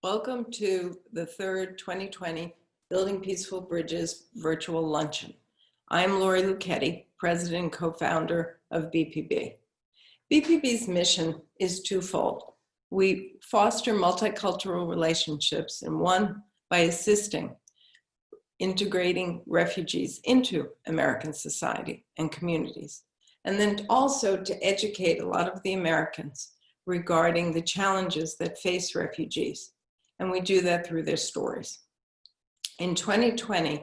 Welcome to the third 2020 Building Peaceful Bridges virtual luncheon. I'm Lori Lucchetti, president and co-founder of BPB. BPB's mission is twofold. We foster multicultural relationships, and one, by assisting integrating refugees into American society and communities, and then also to educate a lot of the Americans regarding the challenges that face refugees. And we do that through their stories. In 2020,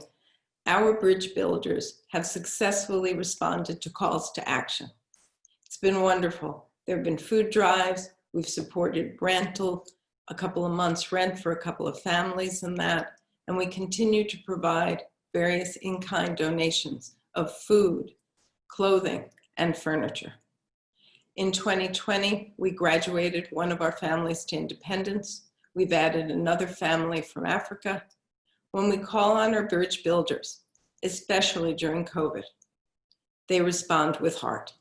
our bridge builders have successfully responded to calls to action. It's been wonderful. There have been food drives. We've supported rental, a couple of months rent for a couple of families and that. And we continue to provide various in-kind donations of food, clothing, and furniture. In 2020, we graduated one of our families to independence. We've added another family from Africa. When we call on our bridge builders, especially during COVID, they respond with heart,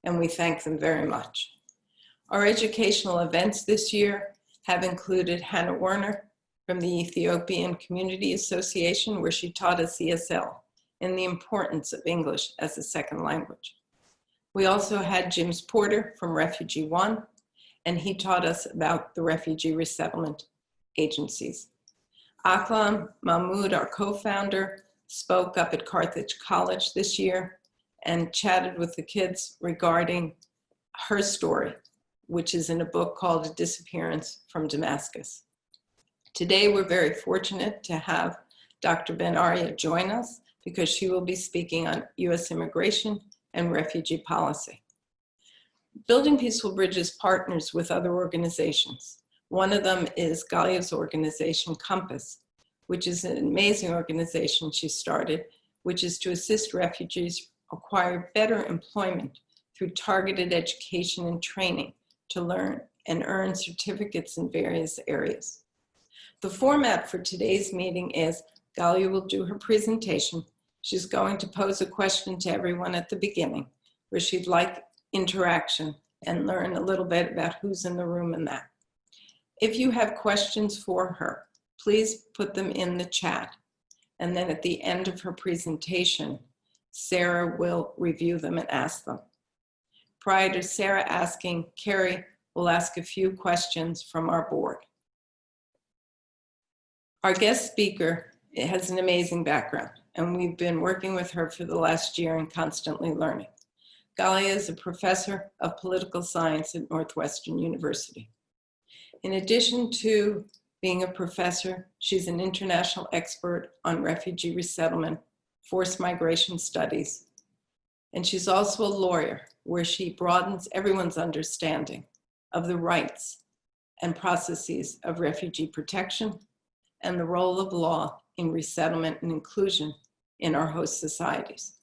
and we thank them very much. Our educational events this year have included Hannah Werner from the Ethiopian Community Association, where she taught us ESL and the importance of English as a second language. We also had James Porter from Refugee One, and he taught us about the refugee resettlement agencies. Aklam Mahmoud, our co-founder, spoke up at Carthage College this year and chatted with the kids regarding her story, which is in a book called A Disappearance from Damascus. Today, we're very fortunate to have Dr. Ben-Arieh join us because she will be speaking on U.S. immigration and refugee policy. Building Peaceful Bridges partners with other organizations. One of them is Galya's organization, Compass, which is an amazing organization she started, which is to assist refugees acquire better employment through targeted education and training to learn and earn certificates in various areas. The format for today's meeting is Galya will do her presentation. She's going to pose a question to everyone at the beginning, where she'd like interaction and learn a little bit about who's in the room and that. If you have questions for her, please put them in the chat. And then at the end of her presentation, Sarah will review them and ask them. Prior to Sarah asking, Carrie will ask a few questions from our board. Our guest speaker has an amazing background, and we've been working with her for the last year and constantly learning. Galya is a professor of political science at Northwestern University. In addition to being a professor, she's an international expert on refugee resettlement, forced migration studies, and she's also a lawyer, where she broadens everyone's understanding of the rights and processes of refugee protection and the role of law in resettlement and inclusion in our host societies.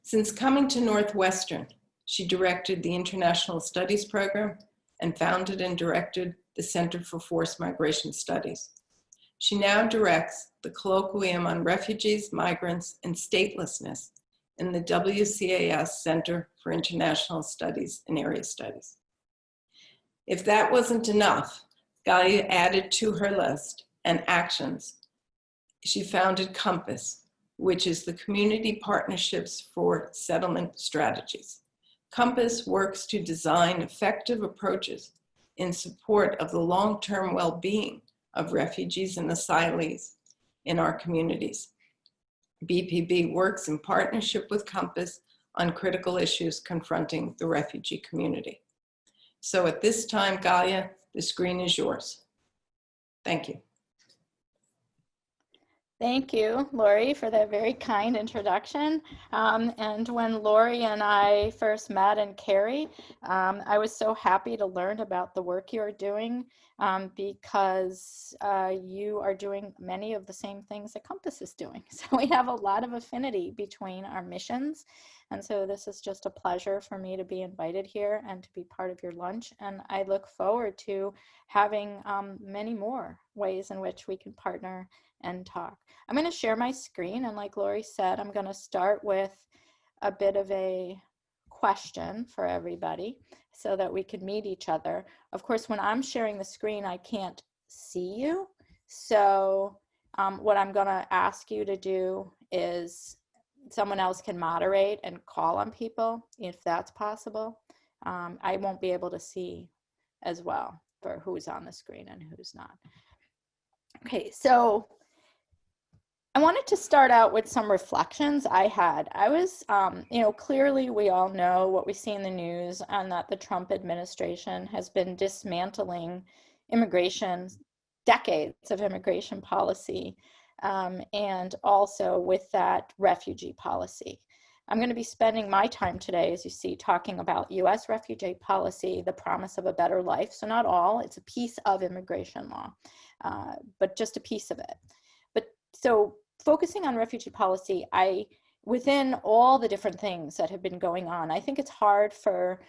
Since coming to Northwestern, she directed the International Studies Program and founded and directed the Center for Forced Migration Studies. She now directs the Colloquium on Refugees, Migrants, and Statelessness in the WCAS Center for International Studies and Area Studies. If that wasn't enough, Galya added to her list and actions. She founded Compass, which is the Community Partnerships for Settlement Strategies. Compass works to design effective approaches in support of the long-term well-being of refugees and asylees in our communities. BPB works in partnership with Compass on critical issues confronting the refugee community. So at this time, Galya, the screen is yours. Thank you. Thank you, Lori, for that very kind introduction. And when Lori and I first met, and Carrie, I was so happy to learn about the work you're doing because you are doing many of the same things that Compass is doing. So we have a lot of affinity between our missions. And so this is just a pleasure for me to be invited here and to be part of your lunch. And I look forward to having many more ways in which we can partner and talk. I'm going to share my screen, and like Lori said, I'm going to start with a bit of a question for everybody so that we can meet each other. Of course, when I'm sharing the screen, I can't see you. So what I'm going to ask you to do is someone else can moderate and call on people if that's possible. I won't be able to see as well for who's on the screen and who's not. Okay, so I wanted to start out with some reflections I had. I was, clearly we all know what we see in the news and that the Trump administration has been dismantling immigration, decades of immigration policy, and also with that refugee policy. I'm going to be spending my time today, as you see, talking about U.S. refugee policy, the promise of a better life. So not all, it's a piece of immigration law, but just a piece of it. So focusing on refugee policy, within all the different things that have been going on, I think it's hard for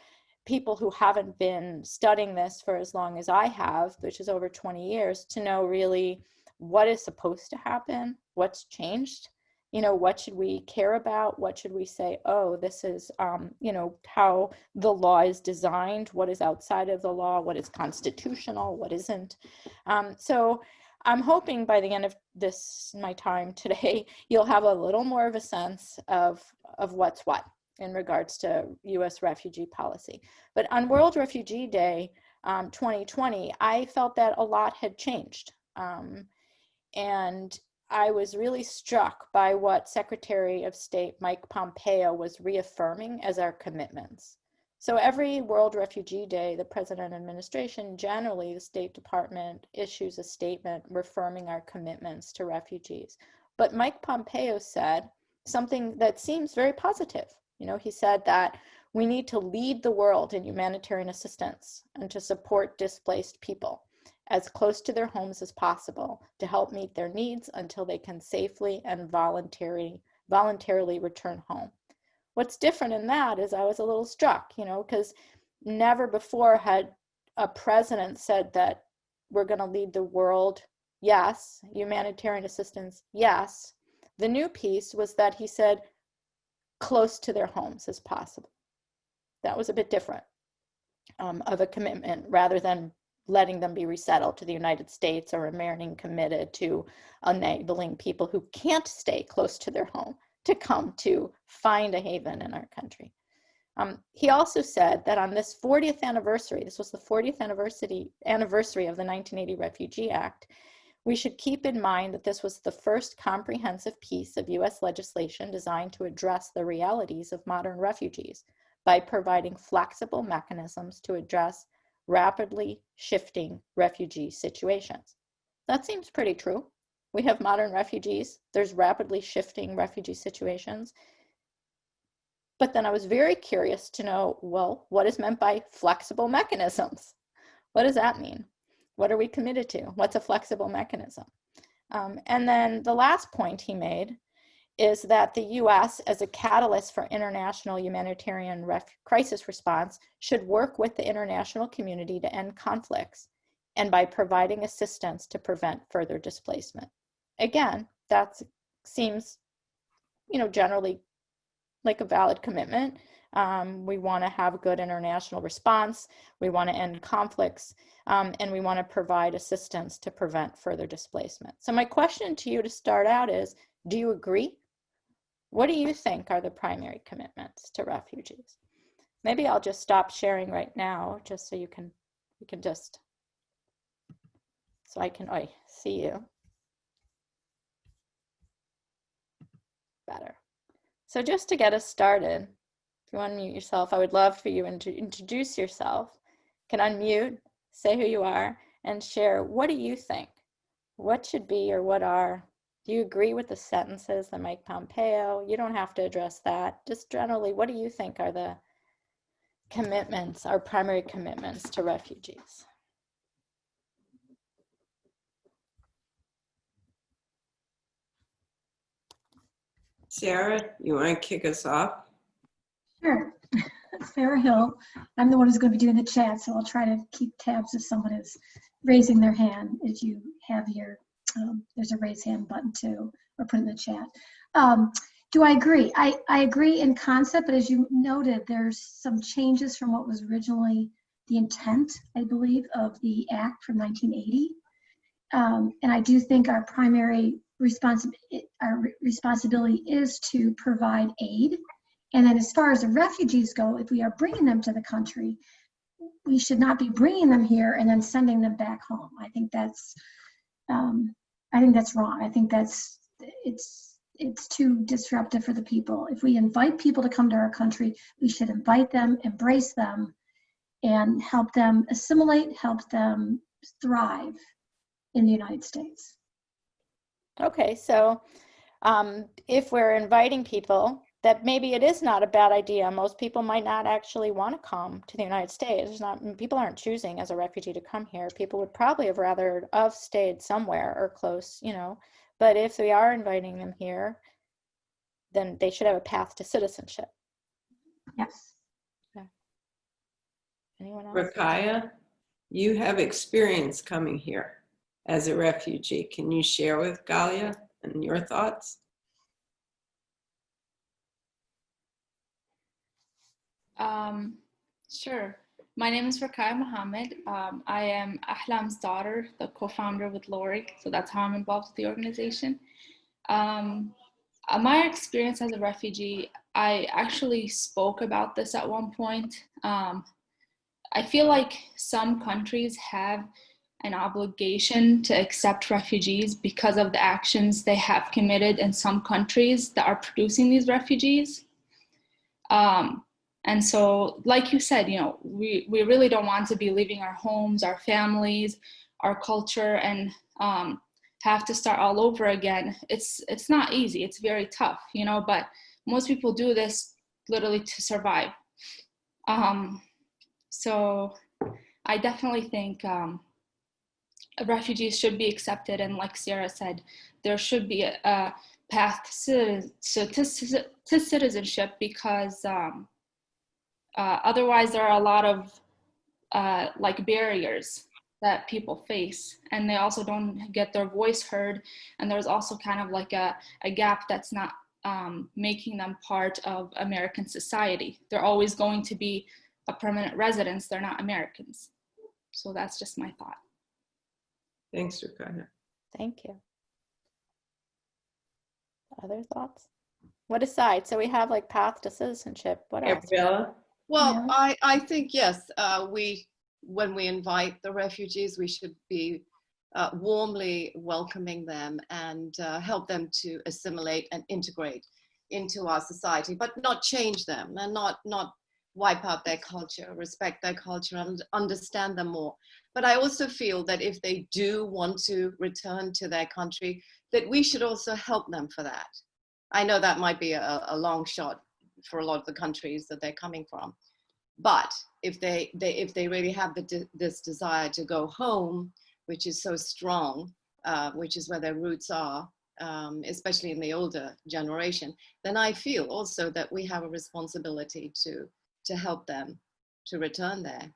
people who haven't been studying this for as long as I have, which is over 20 years, to know really what is supposed to happen, what's changed, what should we care about, what should we say, oh, this is, how the law is designed, what is outside of the law, what is constitutional, what isn't. So I'm hoping by the end of my time today, you'll have a little more of a sense of what's what in regards to U.S. refugee policy. But on World Refugee Day 2020, I felt that a lot had changed. And I was really struck by what Secretary of State Mike Pompeo was reaffirming as our commitments. So every World Refugee Day, the President and administration, generally the State Department issues a statement reaffirming our commitments to refugees. But Mike Pompeo said something that seems very positive. He said that we need to lead the world in humanitarian assistance and to support displaced people as close to their homes as possible to help meet their needs until they can safely and voluntarily return home. What's different in that is I was a little struck, because never before had a president said that we're going to lead the world, yes, humanitarian assistance, yes. The new piece was that he said close to their homes as possible. That was a bit different of a commitment rather than letting them be resettled to the United States or remaining committed to enabling people who can't stay close to their home to come to find a haven in our country. He also said that on this 40th anniversary, this was the 40th anniversary of the 1980 Refugee Act, we should keep in mind that this was the first comprehensive piece of U.S. legislation designed to address the realities of modern refugees by providing flexible mechanisms to address rapidly shifting refugee situations. That seems pretty true. We have modern refugees. There's rapidly shifting refugee situations. But then I was very curious to know, well, what is meant by flexible mechanisms? What does that mean? What are we committed to? What's a flexible mechanism? And then the last point he made is that the U.S., as a catalyst for international humanitarian crisis response, should work with the international community to end conflicts and by providing assistance to prevent further displacement. Again, that seems, generally like a valid commitment. We want to have a good international response. We want to end conflicts, and we want to provide assistance to prevent further displacement. So my question to you to start out is, do you agree? What do you think are the primary commitments to refugees? Maybe I'll just stop sharing right now, just so you can just, so I can see you better. So just to get us started, if you want to unmute yourself, I would love for you to introduce yourself. You can unmute, say who you are, and share, what do you think? What should be or what are, do you agree with the sentences that Mike Pompeo? You don't have to address that. Just generally, what do you think are the commitments, our primary commitments to refugees? Sarah, you want to kick us off? Sure. Sarah Hill. I'm the one who's going to be doing the chat, so I'll try to keep tabs if someone is raising their hand. If you have your, there's a raise hand button too, or put in the chat. Do I agree? I agree in concept, but as you noted, there's some changes from what was originally the intent, I believe, of the act from 1980. And I do think our primary responsibility is to provide aid. And then as far as the refugees go, if we are bringing them to the country, we should not be bringing them here and then sending them back home. I think that's wrong. I think it's too disruptive for the people. If we invite people to come to our country, we should invite them, embrace them, and help them assimilate, help them thrive in the United States. Okay, so if we're inviting people, that maybe it is not a bad idea. Most people might not actually want to come to the United States. People aren't choosing as a refugee to come here. People would probably have rather have stayed somewhere or close, you know. But if we are inviting them here, then they should have a path to citizenship. Yes. Okay. Anyone else? Rakaya, you have experience coming here as a refugee. Can you share with Galya and your thoughts? Sure. My name is Rakaya Mohammed. I am Ahlam's daughter, the co-founder with Lori, so that's how I'm involved with the organization. My experience as a refugee, I actually spoke about this at one point. I feel like some countries have an obligation to accept refugees because of the actions they have committed in some countries that are producing these refugees. And so, like you said, you know, we really don't want to be leaving our homes, our families, our culture, and have to start all over again. It's not easy. It's very tough, you know, but most people do this literally to survive. So I definitely think refugees should be accepted. And like Sarah said, there should be a path to citizenship, because otherwise there are a lot of like barriers that people face, and they also don't get their voice heard. And there's also kind of like a gap that's not making them part of American society. They're always going to be a permanent residence. They're not Americans. So that's just my thought. Thanks, Rakaya. Thank you. Other thoughts? What aside? So we have like path to citizenship. What else? Gabriella? Well, I think, yes, when we invite the refugees, we should be warmly welcoming them and help them to assimilate and integrate into our society, but not change them and not wipe out their culture, respect their culture and understand them more. But I also feel that if they do want to return to their country, that we should also help them for that. I know that might be a long shot for a lot of the countries that they're coming from. But if they really have this desire to go home, which is so strong, which is where their roots are, especially in the older generation, then I feel also that we have a responsibility to help them to return there.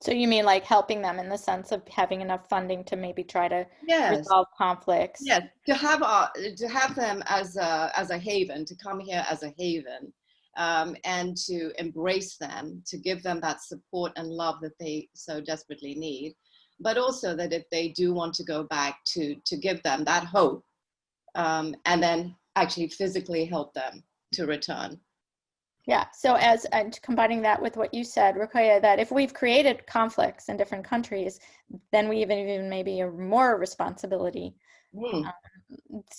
So you mean like helping them in the sense of having enough funding to maybe try to resolve conflicts? Yes, to have them as a haven, to come here as a haven, and to embrace them, to give them that support and love that they so desperately need. But also that if they do want to go back, to give them that hope, and then actually physically help them to return. Yeah, so and combining that with what you said, Rakaya, that if we've created conflicts in different countries, then we even maybe a more responsibility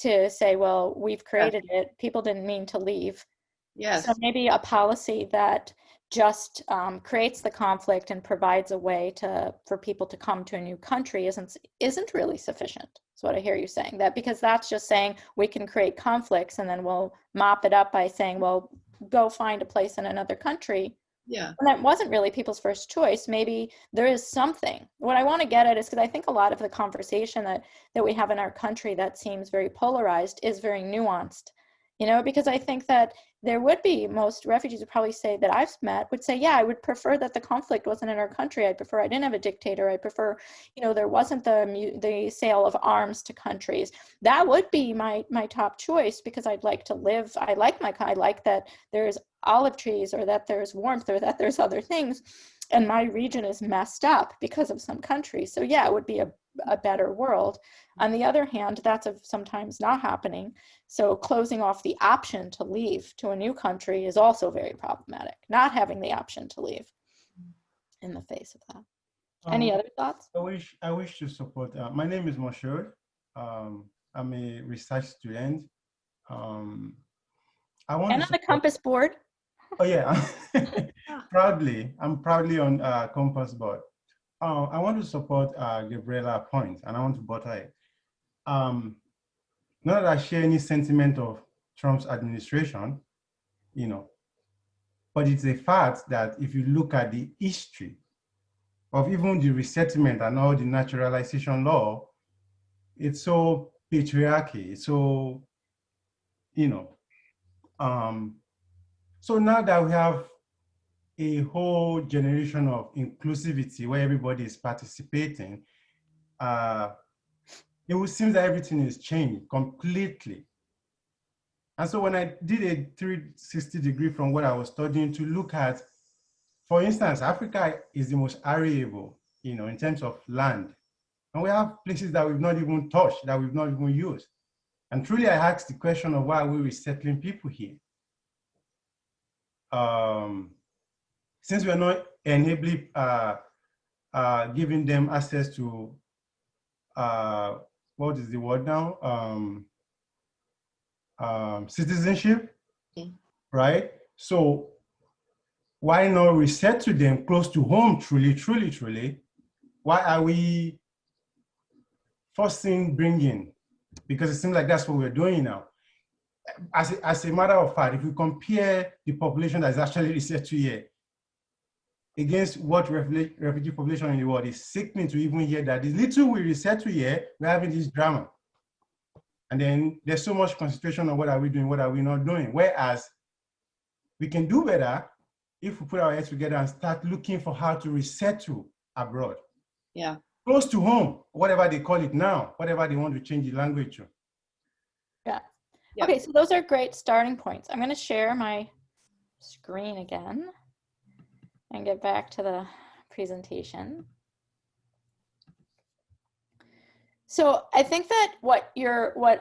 to say, well, we've created it, people didn't mean to leave. Yes. So maybe a policy that just creates the conflict and provides a way for people to come to a new country isn't really sufficient. That's what I hear you saying, that because that's just saying we can create conflicts and then we'll mop it up by saying, well, go find a place in another country. Yeah. And that wasn't really people's first choice. Maybe there is something. What I want to get at is, because I think a lot of the conversation that we have in our country that seems very polarized is very nuanced, you know, because I think that there would be, most refugees would probably say that I've met would say, yeah, I would prefer that the conflict wasn't in our country. I'd prefer I didn't have a dictator. I prefer, you know, there wasn't the sale of arms to countries. That would be my top choice, because I'd like to live. I like that there's olive trees, or that there's warmth, or that there's other things. and my region is messed up because of some country. So yeah, it would be a better world. On the other hand, that's sometimes not happening. So closing off the option to leave to a new country is also very problematic, not having the option to leave in the face of that. Any other thoughts? I wish to support. My name is Moshood. I'm a research student. I want And to on the support, Compass board. oh yeah, I'm proudly on Compass board. I want to support Gabriela's point, and I want to butter it. Not that I share any sentiment of Trump's administration, you know, but it's a fact that if you look at the history of even the resettlement and all the naturalization law, it's so patriarchy, it's so, you know, so now that we have a whole generation of inclusivity where everybody is participating, it would seem that everything is changed completely. And so when I did a 360 degree from what I was studying to look at, for instance, Africa is the most arable, you know, in terms of land. And we have places that we've not even touched, that we've not even used. And truly I asked the question of why are we resettling people here? Since we're not enabling, giving them access to, what is the word now? Citizenship, right? So why not resettle them close to home, truly? Why are we forcing bringing? Because it seems like that's what we're doing now. As a matter of fact, if we compare the population that's actually resettled here against what refugee population in the world, is sickening to even hear that the little we resettle here, we're having this drama. And then there's so much concentration on what are we doing, what are we not doing? Whereas we can do better if we put our heads together and start looking for how to resettle abroad. Yeah. Close to home, whatever they call it now, whatever they want to change the language to. Yeah. Yep. Okay, so those are great starting points. I'm going to share my screen again and get back to the presentation. So I think that what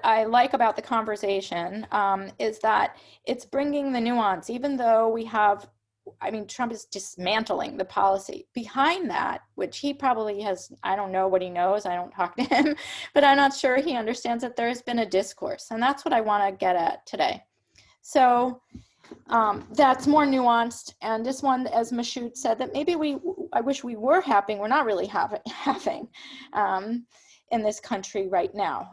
I like about the conversation is that it's bringing the nuance, even though we have, I mean, Trump is dismantling the policy behind that, which he probably has, I don't know what he knows, I don't talk to him, but I'm not sure he understands that there's been a discourse, and that's what I want to get at today. So that's more nuanced, and this one, as Mashoud said, that maybe I wish we were having, we're not really having in this country right now.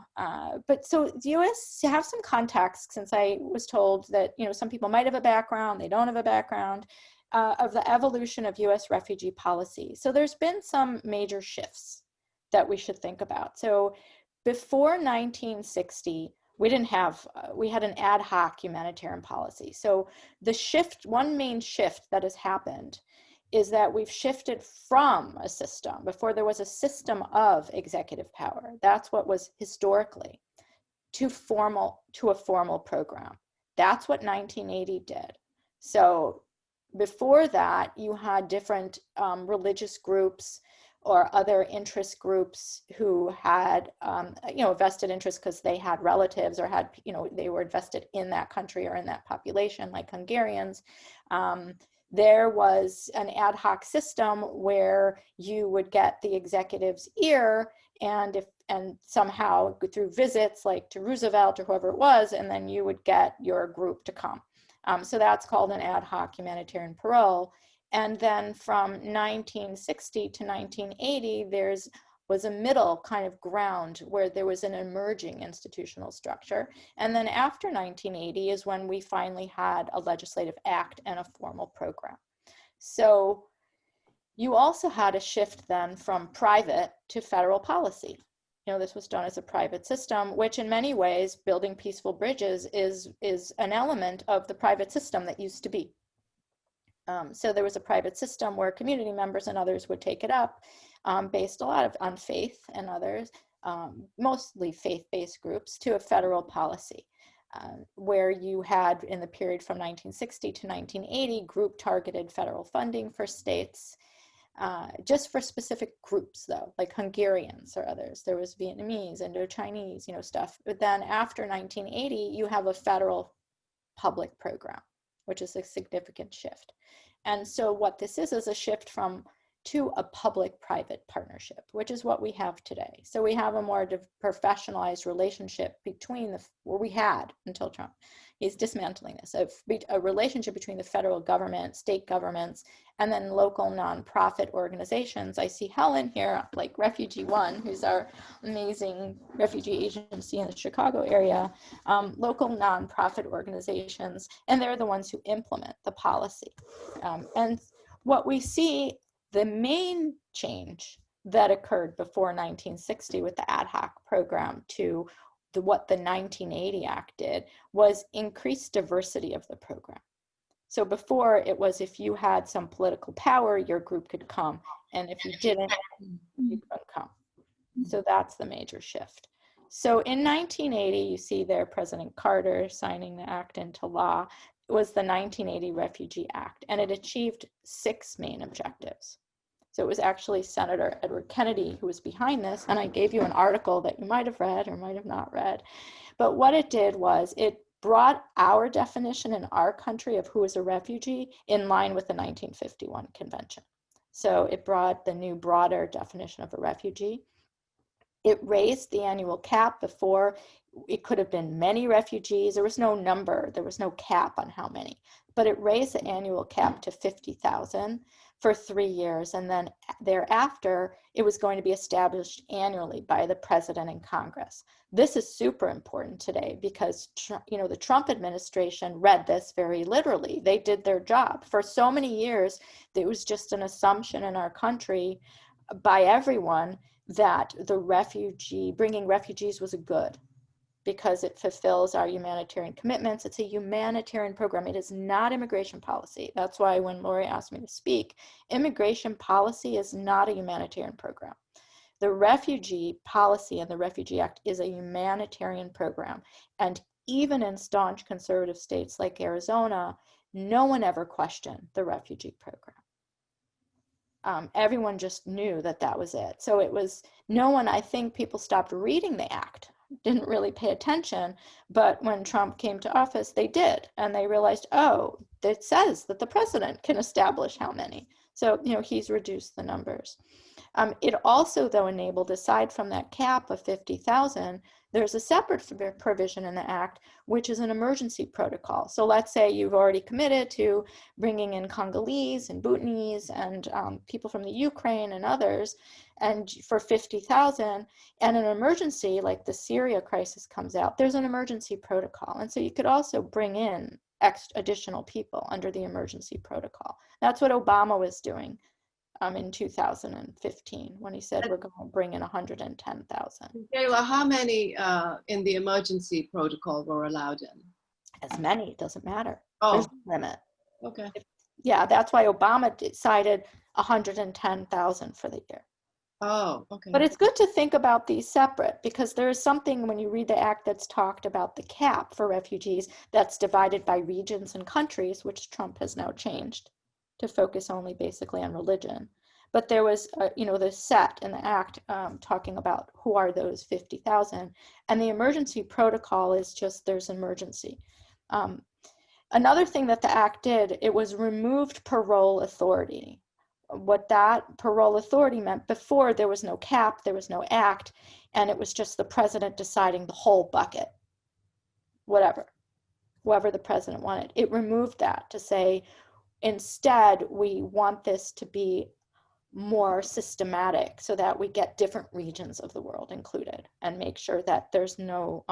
But so do you have some context, since I was told that, you know, some people might have a background, they don't have a background, of the evolution of US refugee policy. So there's been some major shifts that we should think about. So before 1960, we had an ad hoc humanitarian policy. So the shift, one main shift that has happened is that we've shifted from a system, before there was a system of executive power, that's what was historically, to a formal program. That's what 1980 did. So before that, you had different religious groups or other interest groups who had, you know, vested interest because they had relatives or had, you know, they were invested in that country or in that population, like Hungarians. There was an ad hoc system where you would get the executive's ear, and somehow through visits, like to Roosevelt or whoever it was, and then you would get your group to come. So that's called an ad hoc humanitarian parole. And then from 1960 to 1980, was a middle kind of ground where there was an emerging institutional structure. And then after 1980 is when we finally had a legislative act and a formal program. So you also had a shift then from private to federal policy. You know, this was done as a private system, which in many ways, building peaceful bridges is an element of the private system that used to be. So there was a private system where community members and others would take it up, based a lot on faith and others, mostly faith-based groups, to a federal policy, where you had, in the period from 1960 to 1980, group-targeted federal funding for states. just for specific groups though, like Hungarians or others. There was Vietnamese, Indo-Chinese, stuff. But then after 1980, you have a federal public program, which is a significant shift. And so what this is a shift to a public-private partnership, which is what we have today. So we have a more professionalized relationship we had until Trump. He's dismantling this, a relationship between the federal government, state governments, and then local nonprofit organizations. I see Helen here, like Refugee One, who's our amazing refugee agency in the Chicago area, local nonprofit organizations, and they're the ones who implement the policy. And what we see, the main change that occurred before 1960 with the ad hoc program to what the 1980 Act did was increase diversity of the program. So before it was, if you had some political power, your group could come, and if you didn't, you couldn't come. So that's the major shift. So in 1980, you see there President Carter signing the act into law. It was the 1980 Refugee Act, and it achieved 6 main objectives. So it was actually Senator Edward Kennedy who was behind this, and I gave you an article that you might have read or might have not read. But what it did was it brought our definition in our country of who is a refugee in line with the 1951 convention. So it brought the new broader definition of a refugee. It raised the annual cap. Before, it could have been many refugees. There was no number, there was no cap on how many, but it raised the annual cap to 50,000 for 3 years. And then thereafter, it was going to be established annually by the president and Congress. This is super important today because, the Trump administration read this very literally. They did their job. For so many years, it was just an assumption in our country by everyone that bringing refugees was a good, because it fulfills our humanitarian commitments. It's a humanitarian program. It is not immigration policy. That's why when Lori asked me to speak, immigration policy is not a humanitarian program. The refugee policy and the Refugee Act is a humanitarian program. And even in staunch conservative states like Arizona, no one ever questioned the refugee program. Everyone just knew that was it. So it was I think people stopped reading the act, didn't really pay attention, but when Trump came to office, they did, and they realized, it says that the president can establish how many. So, he's reduced the numbers. It also, though, enabled, aside from that cap of 50,000, there's a separate provision in the Act, which is an emergency protocol. So let's say you've already committed to bringing in Congolese and Bhutanese and people from the Ukraine and others, and for 50,000, and an emergency like the Syria crisis comes out, there's an emergency protocol. And so you could also bring in additional people under the emergency protocol. That's what Obama was doing in 2015 when he said we're going to bring in 110,000. Kayla, how many in the emergency protocol were allowed in? As many, it doesn't matter. Oh. There's no limit. Okay. Yeah, that's why Obama decided 110,000 for the year. Oh, okay. But it's good to think about these separate, because there is something when you read the act that's talked about the cap for refugees that's divided by regions and countries, which Trump has now changed to focus only basically on religion. But there was, the set in the act talking about who are those 50,000. And the emergency protocol is just there's emergency. Another thing that the act did, it was removed parole authority. What that parole authority meant, before there was no cap, there was no act, and it was just the president deciding the whole bucket, whoever the president wanted. It removed that to say, instead, we want this to be more systematic so that we get different regions of the world included and make sure that there's no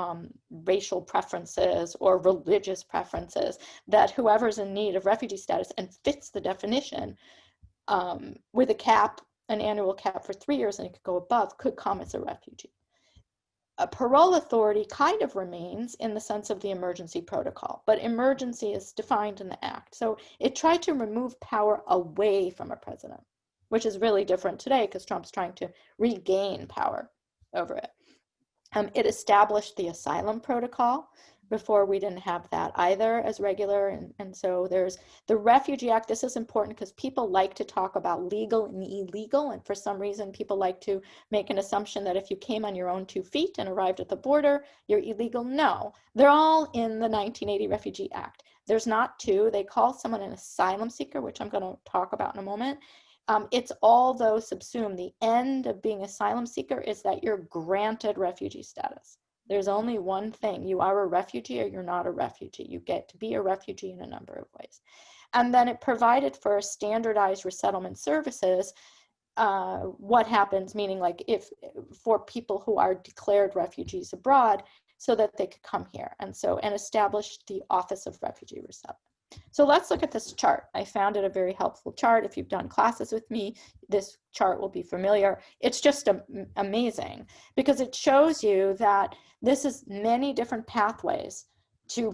racial preferences or religious preferences, that whoever's in need of refugee status and fits the definition with a cap, an annual cap for 3 years, and it could go above, could come as a refugee. A parole authority kind of remains in the sense of the emergency protocol, but emergency is defined in the act. So it tried to remove power away from a president, which is really different today because Trump's trying to regain power over it. It established the asylum protocol, Before we didn't have that either as regular. And so there's the Refugee Act. This is important because people like to talk about legal and illegal. And for some reason, people like to make an assumption that if you came on your own 2 feet and arrived at the border, you're illegal. No, they're all in the 1980 Refugee Act. There's not 2. They call someone an asylum seeker, which I'm going to talk about in a moment. It's all those subsumed. The end of being asylum seeker is that you're granted refugee status. There's only one thing. You are a refugee or you're not a refugee. You get to be a refugee in a number of ways. And then it provided for standardized resettlement services. What happens, meaning like if for people who are declared refugees abroad so that they could come here. And established the Office of Refugee Resettlement. So let's look at this chart. I found it a very helpful chart. If you've done classes with me, this chart will be familiar. It's just amazing because it shows you that this is many different pathways to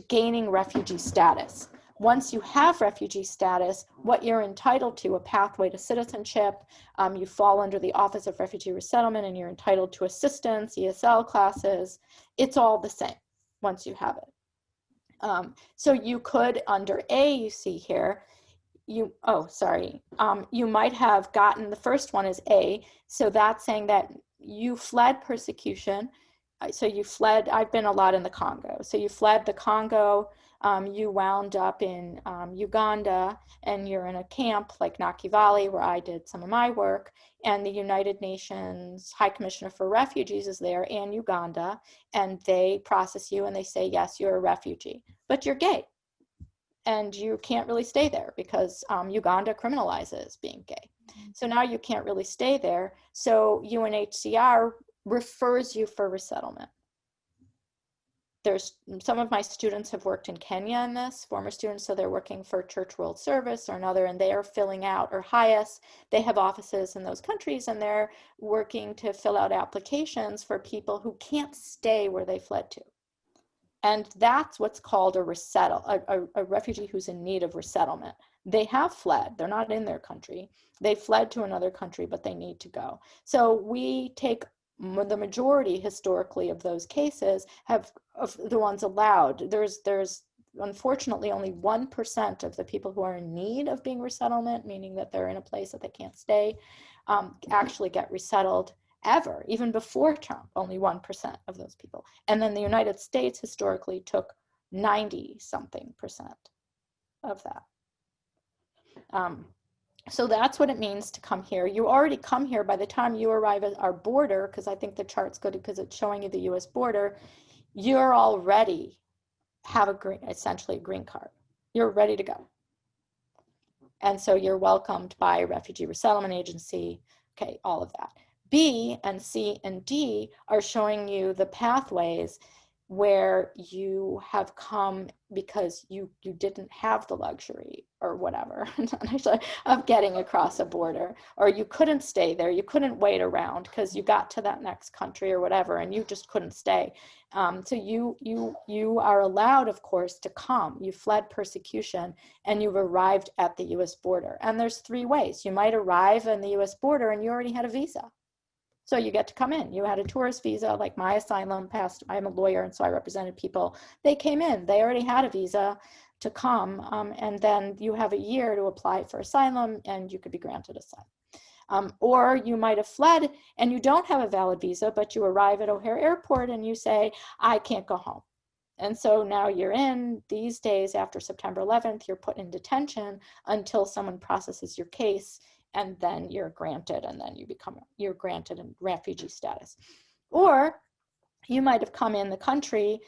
gaining refugee status. Once you have refugee status, what you're entitled to, a pathway to citizenship, you fall under the Office of Refugee Resettlement and you're entitled to assistance, ESL classes. It's all the same once you have it. So you could, under A, you see here, you might have gotten, the first one is A, so that's saying that you fled persecution. So you fled, I've been a lot in the Congo. So you fled the Congo, you wound up in Uganda, and you're in a camp like Nakivale, where I did some of my work, and the United Nations High Commissioner for Refugees is there, and Uganda, and they process you and they say, yes, you're a refugee, but you're gay. And you can't really stay there because Uganda criminalizes being gay. So now you can't really stay there. So UNHCR refers you for resettlement. There's some of my students have worked in Kenya in this, former students, so they're working for Church World Service or another, and they are filling out, or HIAS, they have offices in those countries, and they're working to fill out applications for people who can't stay where they fled to. And that's what's called a refugee who's in need of resettlement. They have fled, they're not in their country. They fled to another country, but they need to go. So we take the majority historically of those cases of the ones allowed. There's unfortunately only 1% of the people who are in need of being resettlement, meaning that they're in a place that they can't stay, actually get resettled ever. Even before Trump, only 1% of those people. And then the United States historically took 90-something% of that. So that's what it means to come here. You already come here by the time you arrive at our border, because I think the chart's good because it's showing you the US border, you're already have essentially a green card. You're ready to go. And so you're welcomed by a refugee resettlement agency, okay, all of that. B and C and D are showing you the pathways where you have come because you didn't have the luxury or whatever of getting across a border, or you couldn't stay there, you couldn't wait around because you got to that next country or whatever and you just couldn't stay. So you are allowed, of course, to come. You fled persecution and you've arrived at the US border. And there's 3 ways. You might arrive in the US border and you already had a visa. So you get to come in. You had a tourist visa, like my asylum passed. I'm a lawyer, and so I represented people. They came in. They already had a visa to come, and then you have a year to apply for asylum, and you could be granted asylum. Or you might have fled, and you don't have a valid visa, but you arrive at O'Hare Airport, and you say, I can't go home. And so now you're in, these days after September 11th, you're put in detention until someone processes your case, and then you're granted, and then you're granted a refugee status. Or you might have come in the country,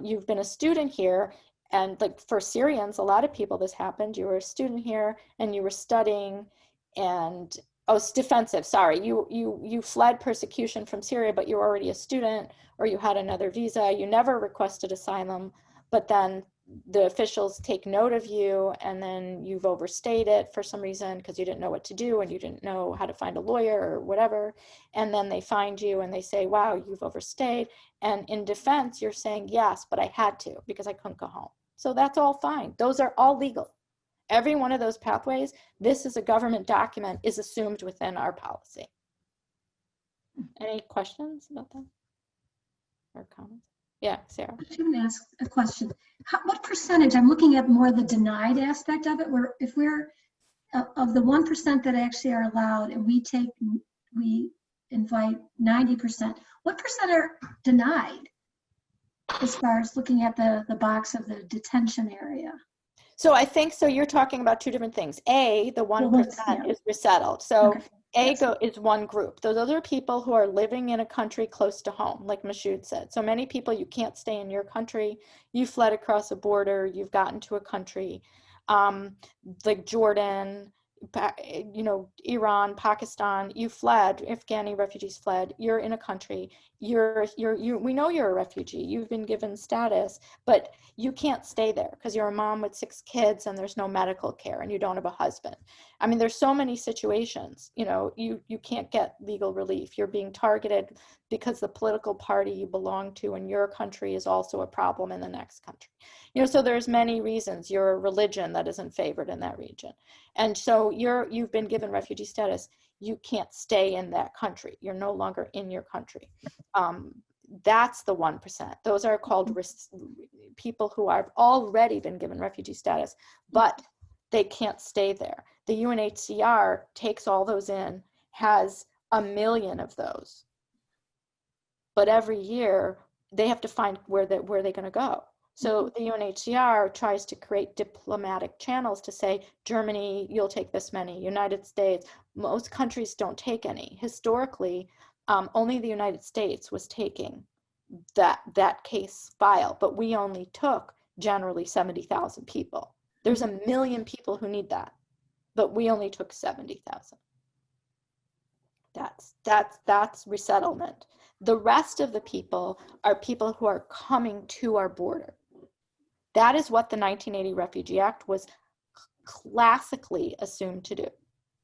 you've been a student here, and like for Syrians, a lot of people this happened, you were a student here and you were studying, and it's defensive, sorry, you fled persecution from Syria, but you were already a student, or you had another visa, you never requested asylum, but then the officials take note of you, and then you've overstayed it for some reason because you didn't know what to do and you didn't know how to find a lawyer or whatever, and then they find you and they say, wow, you've overstayed, and in defense you're saying, yes, but I had to because I couldn't go home. So that's all fine. Those are all legal. Every one of those pathways, this is a government document, is assumed within our policy. Any questions about that? or comments? Yeah, Sarah. I'm going to ask a question. What percentage, I'm looking at more the denied aspect of it, where if we're, of the 1% that actually are allowed and we invite 90%, what percent are denied as far as looking at the box of the detention area? So I think, so you're talking about two different things. A, the 1% is resettled. So okay. Is one group. Those other people who are living in a country close to home, like Mashoud said. So many people, you can't stay in your country. You fled across a border. You've gotten to a country like Jordan, you know, Iran, Pakistan. You fled. Afghani refugees fled. You're in a country. We know you're a refugee. You've been given status, but you can't stay there because you're a mom with 6 kids and there's no medical care and you don't have a husband. I mean, there's so many situations, you know, you can't get legal relief. You're being targeted because the political party you belong to in your country is also a problem in the next country. You know, so there's many reasons. You're a religion that isn't favored in that region. And so you've been given refugee status. You can't stay in that country. You're no longer in your country. That's the 1%. Those are called people who have already been given refugee status, but they can't stay there. The UNHCR takes all those in, has 1 million of those. But every year they have to find where they're going to go. So the UNHCR tries to create diplomatic channels to say, Germany, you'll take this many, United States. Most countries don't take any. Historically, only the United States was taking that case file, but we only took generally 70,000 people. There's 1 million people who need that, but we only took 70,000. That's resettlement. The rest of the people are people who are coming to our border. That is what the 1980 Refugee Act was classically assumed to do.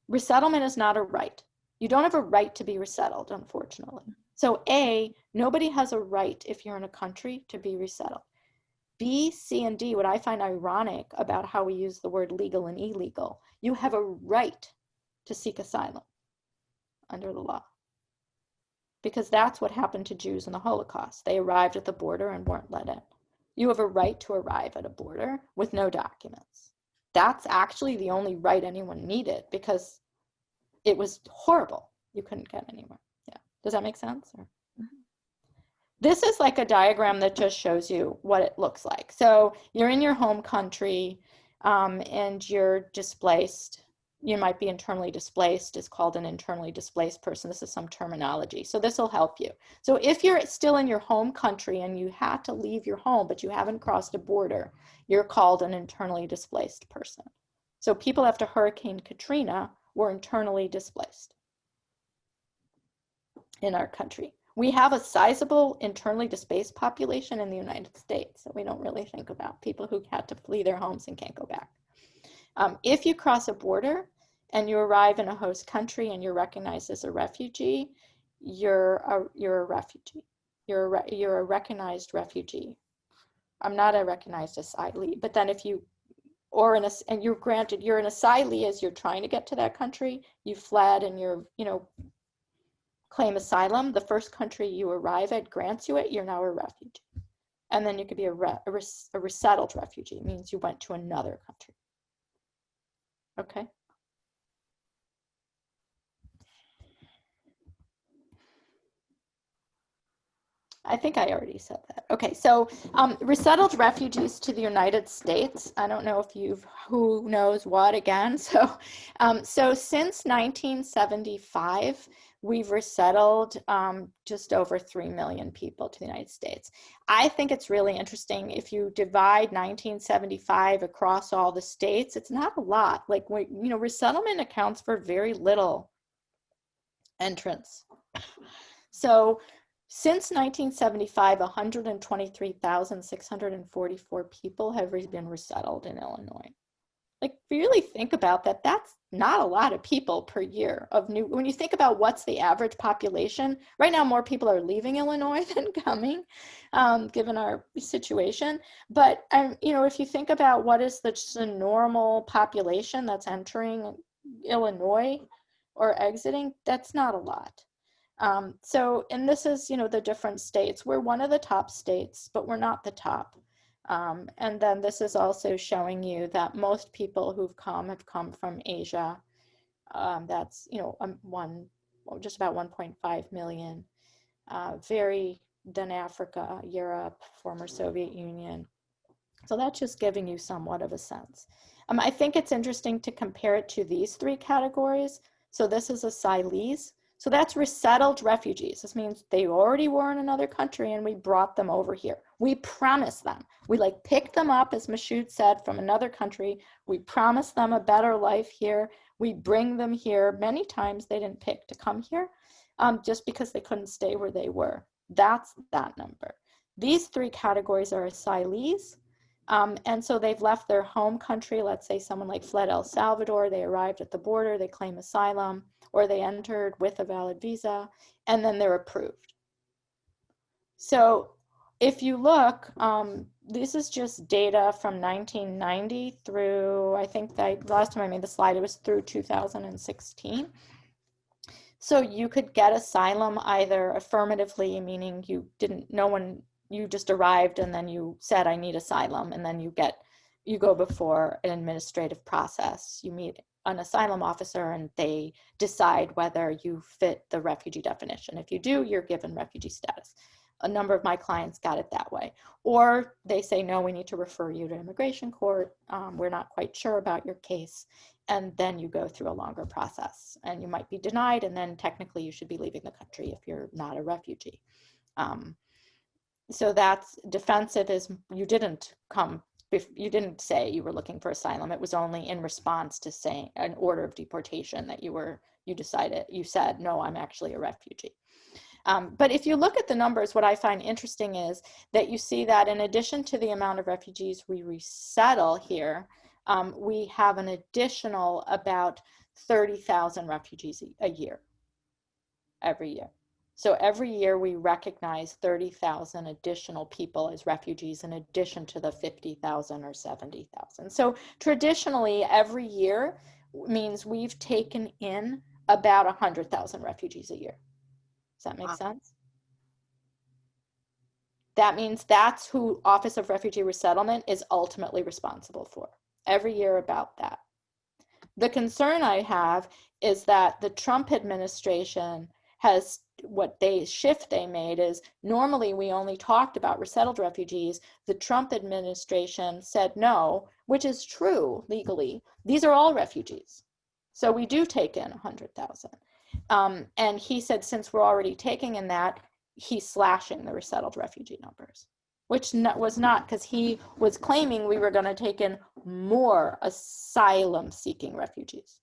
Resettlement is not a right. You don't have a right to be resettled, unfortunately. So A, nobody has a right if you're in a country to be resettled. B, C, and D, what I find ironic about how we use the word legal and illegal, you have a right to seek asylum under the law. Because that's what happened to Jews in the Holocaust. They arrived at the border and weren't let in. You have a right to arrive at a border with no documents. That's actually the only right anyone needed because it was horrible. You couldn't get anywhere. Yeah. Does that make sense? Or? This is like a diagram that just shows you what it looks like. So you're in your home country and you're displaced. You might be internally displaced. It's called an internally displaced person. This is some terminology. So this will help you. So if you're still in your home country and you had to leave your home, but you haven't crossed a border, you're called an internally displaced person. So people after Hurricane Katrina were internally displaced in our country. We have a sizable internally displaced population in the United States that we don't really think about, people who had to flee their homes and can't go back. If you cross a border and you arrive in a host country and you're recognized as a refugee, you're a refugee. You're a recognized refugee. I'm not a recognized asylee, but then if you, and you're granted, you're an asylee as you're trying to get to that country, you fled and you're, claim asylum, the first country you arrive at grants you it, you're now a refugee. And then you could be a resettled refugee. It means you went to another country. Okay. I think I already said that. Okay, so resettled refugees to the United States. I don't know if who knows what again. So, so since 1975, we've resettled just over 3 million people to the United States. I think it's really interesting if you divide 1975 across all the states, it's not a lot. Like, resettlement accounts for very little entrance. So since 1975, 123,644 people have been resettled in Illinois. Like, if you really think about that, that's not a lot of people per year when you think about what's the average population, right now more people are leaving Illinois than coming, given our situation. But, if you think about what is the normal population that's entering Illinois or exiting, that's not a lot. And this is, the different states. We're one of the top states, but we're not the top. And then this is also showing you that most people who've come have come from Asia. That's, just about 1.5 million. Then Africa, Europe, former Soviet Union. So that's just giving you somewhat of a sense. I think it's interesting to compare it to these three categories. So this is asylees. So that's resettled refugees. This means they already were in another country and we brought them over here. We promised them. We picked them up, as Mashoud said, from another country. We promised them a better life here. We bring them here. Many times they didn't pick to come here just because they couldn't stay where they were. That's that number. These three categories are asylees. And so they've left their home country. Let's say someone fled El Salvador, they arrived at the border, they claim asylum, or they entered with a valid visa, and then they're approved. So if you look, this is just data from 1990 through, I think that last time I made the slide, it was through 2016. So you could get asylum either affirmatively, meaning you just arrived and then you said, I need asylum, and then you go before an administrative process. You meet an asylum officer and they decide whether you fit the refugee definition. If you do, you're given refugee status. A number of my clients got it that way. Or they say, no, we need to refer you to immigration court. We're not quite sure about your case. And then you go through a longer process and you might be denied, and then technically you should be leaving the country if you're not a refugee. So that's defensive, is you didn't say you were looking for asylum. It was only in response to saying an order of deportation that you said, no, I'm actually a refugee. But if you look at the numbers, what I find interesting is that you see that in addition to the amount of refugees we resettle here, we have an additional about 30,000 refugees a year, every year. So every year we recognize 30,000 additional people as refugees in addition to the 50,000 or 70,000. So traditionally every year means we've taken in about 100,000 refugees a year. Does that make sense? That means that's who Office of Refugee Resettlement is ultimately responsible for. Every year about that. The concern I have is that the Trump administration has, shift they made is, normally we only talked about resettled refugees. The Trump administration said no, which is true legally. These are all refugees. So we do take in 100,000. And he said, since we're already taking in that, he's slashing the resettled refugee numbers, which was not, because he was claiming we were going to take in more asylum-seeking refugees.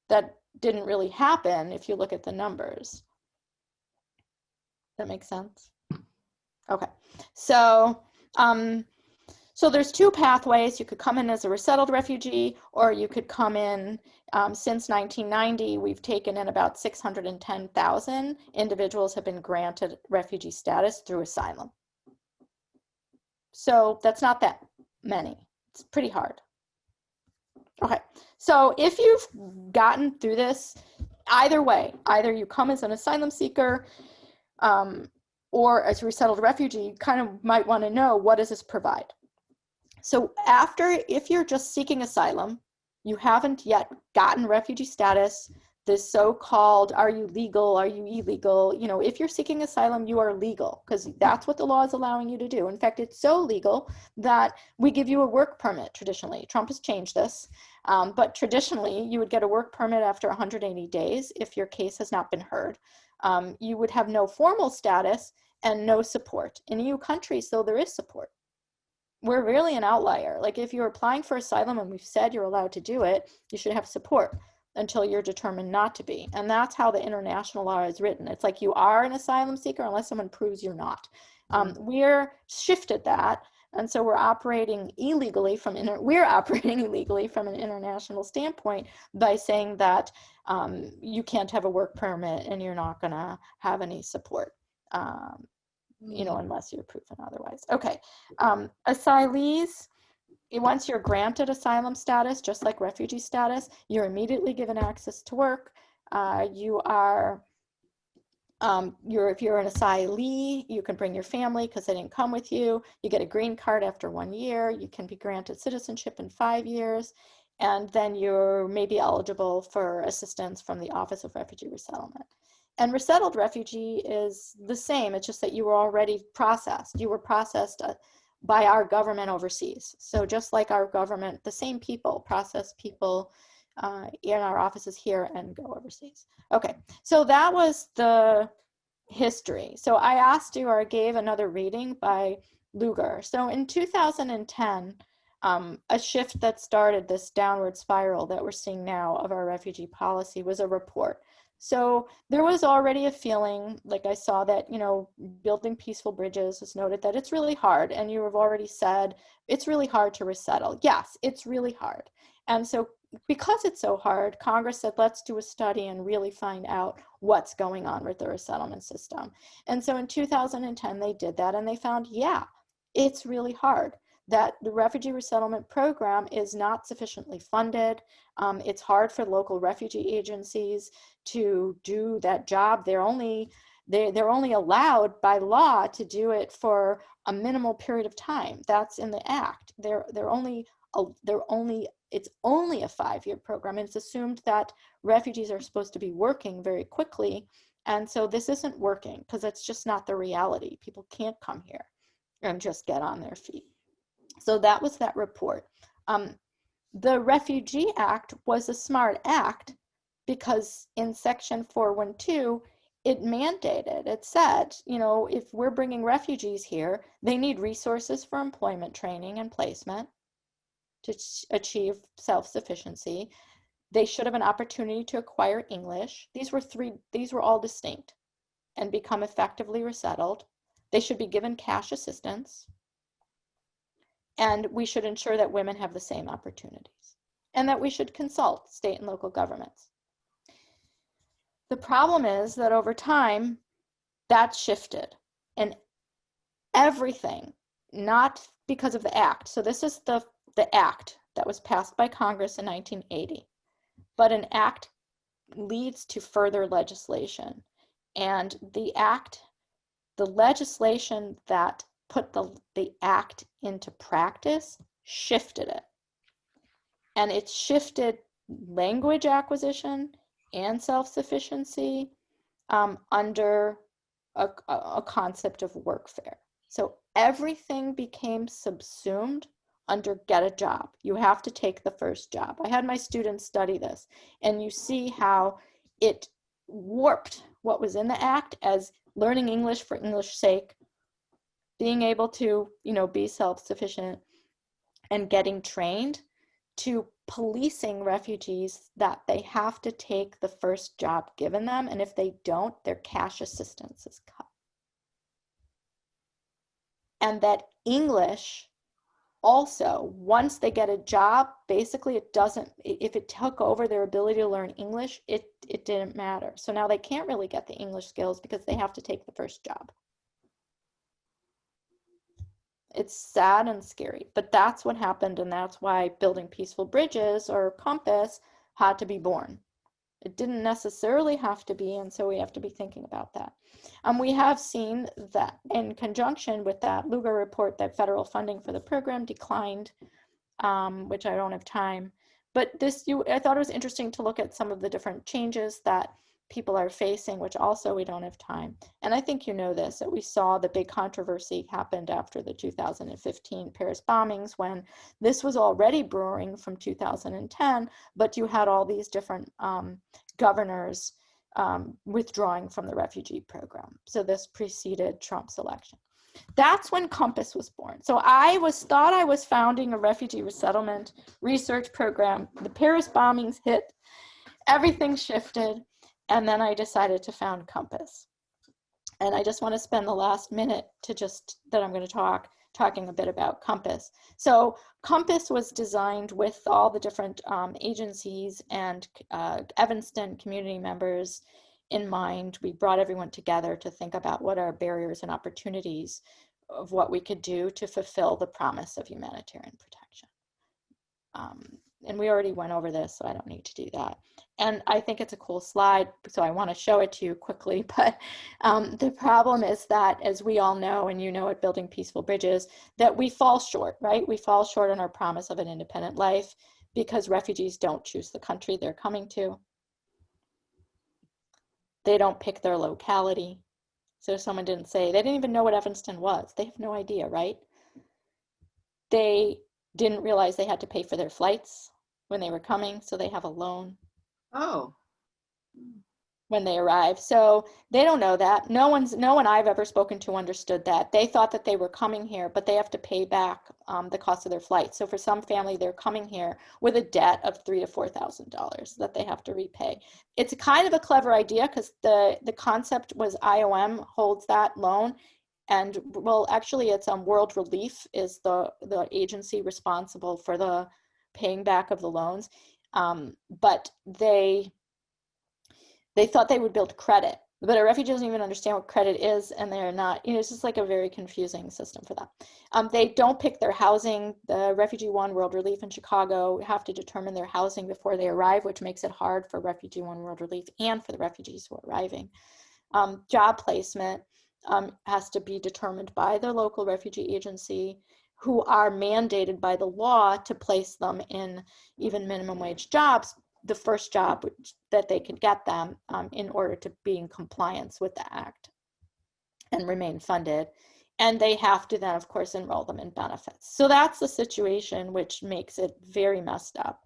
That didn't really happen if you look at the numbers. That makes sense? Okay, so there's two pathways. You could come in as a resettled refugee, or you could come in, since 1990, we've taken in about 610,000 individuals have been granted refugee status through asylum. So that's not that many. It's pretty hard. Okay, so if you've gotten through this, either way, either you come as an asylum seeker or as a resettled refugee, you kind of might want to know, what does this provide? So if you're just seeking asylum, you haven't yet gotten refugee status, this so-called, are you legal, are you illegal? If you're seeking asylum, you are legal, because that's what the law is allowing you to do. In fact, it's so legal that we give you a work permit traditionally. Trump has changed this, but traditionally you would get a work permit after 180 days if your case has not been heard. You would have no formal status and no support. In EU countries, though, there is support. We're really an outlier. If you're applying for asylum and we've said you're allowed to do it, you should have support until you're determined not to be. And that's how the international law is written. It's like you are an asylum seeker unless someone proves you're not. We're shifted that. And so we're operating illegally from an international standpoint by saying that you can't have a work permit and you're not going to have any support. Unless you're proven otherwise. Okay, asylees, once you're granted asylum status, just like refugee status, you're immediately given access to work. You are if you're an asylee, you can bring your family because they didn't come with you. You get a green card after 1 year. You can be granted citizenship in 5 years. And then you're maybe eligible for assistance from the Office of Refugee Resettlement. And resettled refugee is the same. It's just that you were already processed. You were processed by our government overseas. So just like our government, the same people process people in our offices here and go overseas. Okay, so that was the history. So I asked you, or I gave another reading by Lugar. So in 2010, a shift that started this downward spiral that we're seeing now of our refugee policy was a report. So there was already a feeling, like I saw that, you know, building peaceful bridges was noted that it's really hard. And you have already said, it's really hard to resettle. Yes, it's really hard. And so because it's so hard, Congress said, let's do a study and really find out what's going on with the resettlement system. And so in 2010, they did that and they found, yeah, it's really hard, that the refugee resettlement program is not sufficiently funded. It's hard for local refugee agencies to do that job. They're only allowed by law to do it for a minimal period of time. That's in the act. It's only a 5-year program. And it's assumed that refugees are supposed to be working very quickly. And so this isn't working because it's just not the reality. People can't come here and just get on their feet. So that was that report. The Refugee Act was a smart act because in Section 412, it mandated, it said, you know, if we're bringing refugees here, they need resources for employment training and placement to achieve self-sufficiency. They should have an opportunity to acquire English. These were all distinct and become effectively resettled. They should be given cash assistance. And we should ensure that women have the same opportunities and that we should consult state and local governments. The problem is that over time, that shifted and everything, not because of the act. So this is the act that was passed by Congress in 1980, but an act leads to further legislation. And the legislation that put the act into practice shifted it. And it shifted language acquisition and self-sufficiency under a concept of workfare. So everything became subsumed under get a job. You have to take the first job. I had my students study this, and you see how it warped what was in the act as learning English for English's sake, being able to, you know, be self-sufficient and getting trained, to policing refugees that they have to take the first job given them, and if they don't, their cash assistance is cut. And that English also, once they get a job, basically it doesn't, if it took over their ability to learn English, it didn't matter. So now they can't really get the English skills because they have to take the first job. It's sad and scary, but that's what happened, and that's why building peaceful bridges, or Compass, had to be born. It didn't necessarily have to be, and so we have to be thinking about that. We have seen that in conjunction with that Lugar report that federal funding for the program declined, which I don't have time. But I thought it was interesting to look at some of the different changes that people are facing, which also we don't have time. And I think you know this, that we saw the big controversy happened after the 2015 Paris bombings, when this was already brewing from 2010, but you had all these different governors withdrawing from the refugee program. So this preceded Trump's election. That's when Compass was born. So I thought I was founding a refugee resettlement research program. The Paris bombings hit, everything shifted. And then I decided to found Compass. And I just want to spend the last minute that I'm going to talking a bit about Compass. So Compass was designed with all the different agencies and Evanston community members in mind. We brought everyone together to think about what are barriers and opportunities of what we could do to fulfill the promise of humanitarian protection. And we already went over this, so I don't need to do that. and I think it's a cool slide, so I want to show it to you quickly. But the problem is that, as we all know, and you know at Building Peaceful Bridges, that we fall short, right? We fall short on our promise of an independent life because refugees don't choose the country they're coming to. They don't pick their locality. So someone didn't say, they didn't even know what Evanston was. They have no idea, right? They didn't realize they had to pay for their flights when they were coming, so they have a loan. Oh. When they arrive. So they don't know that. No one I've ever spoken to understood that. They thought that they were coming here, but they have to pay back the cost of their flight. So for some family, they're coming here with a debt of $3,000 to $4,000 that they have to repay. It's kind of a clever idea because the concept was IOM holds that loan. And well, actually it's World Relief is the agency responsible for the paying back of the loans. But they thought they would build credit, but a refugee doesn't even understand what credit is, and they're not, it's just like a very confusing system for them. They don't pick their housing. The Refugee One World Relief in Chicago have to determine their housing before they arrive, which makes it hard for Refugee One World Relief and for the refugees who are arriving. Job placement has to be determined by the local refugee agency, who are mandated by the law to place them in even minimum wage jobs, the first job that they could get them in order to be in compliance with the act and remain funded. And they have to then, of course, enroll them in benefits. So that's the situation, which makes it very messed up.